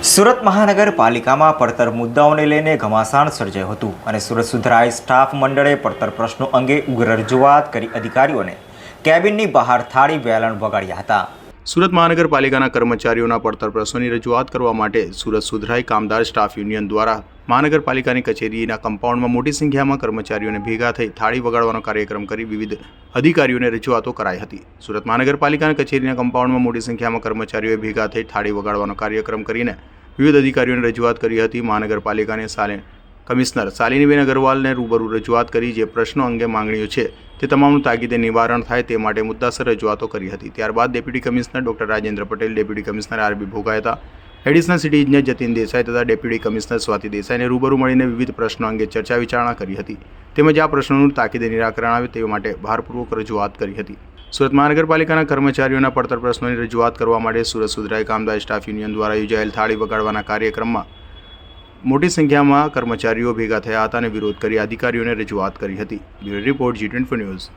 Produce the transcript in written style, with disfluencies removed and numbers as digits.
સુરત મહાનગરપાલિકામાં પડતર મુદ્દાઓને લઈને ઘમાસાણ સર્જાયું હતું અને સુરત સુધરાઈ સ્ટાફ મંડળે પડતર પ્રશ્નો અંગે ઉગ્ર રજૂઆત કરી અધિકારીઓને કેબિનની બહાર થાળી વેલણ વગાડ્યા હતા। સુરત મહાનગરપાલિકાના કર્મચારીઓના પડતર પ્રશ્નોની રજૂઆત કરવા માટે સુરત સુધરાઈ કામદાર સ્ટાફ યુનિયન દ્વારા મહાનગરપાલિકાની કચેરીના કમ્પાઉન્ડમાં મોટી સંખ્યામાં કર્મચારીઓને ભેગા થઈ થાળી વગાડવાનો કાર્યક્રમ કરી વિવિધ અધિકારીઓને રજૂઆતો કરાઈ હતી। સુરત મહાનગરપાલિકાની કચેરીના કમ્પાઉન્ડમાં મોટી સંખ્યામાં કર્મચારીઓએ ભેગા થઈ થાળી વગાડવાનો કાર્યક્રમ કરીને વિવિધ અધિકારીઓને રજૂઆત કરી હતી। મહાનગરપાલિકાની કમિશનર શાલિનીબેન અગ્રવાલને રૂબરૂ રજૂઆત કરી જે પ્રશ્નો અંગે માંગણીઓ છે તે તમામનું તાકીદે નિવારણ થાય તે માટે મુદ્દાસર રજૂઆતો કરી હતી। ત્યારબાદ deputy commissioner doctor Rajendra Patel, deputy commissioner R B Bhogayata, additional city ઇજનેર જતીન દેસાઈ તથા ડેપ્યુટી કમિશનર સ્વાતિ દેસાઈને રૂબરૂ મળીને વિવિધ પ્રશ્નો અંગે ચર્ચા વિચારણા કરી હતી તેમજ આ પ્રશ્નોનું તાકીદે નિરાકરણ આવે તે માટે ભારપૂર્વક રજૂઆત કરી હતી। સુરત મહાનગરપાલિકાના કર્મચારીઓના પડતર પ્રશ્નોની રજૂઆત કરવા માટે સુરત સુધરાઈ કામદાર સ્ટાફ યુનિયન દ્વારા યોજાયેલ થાળી વગાડવાના કાર્યક્રમમાં મોટી સંખ્યામાં કર્મચારીઓ ભેગા થયા હતા અને વિરોધ કરી અધિકારીઓને રજૂઆત કરી હતી। Bureau report G24 news.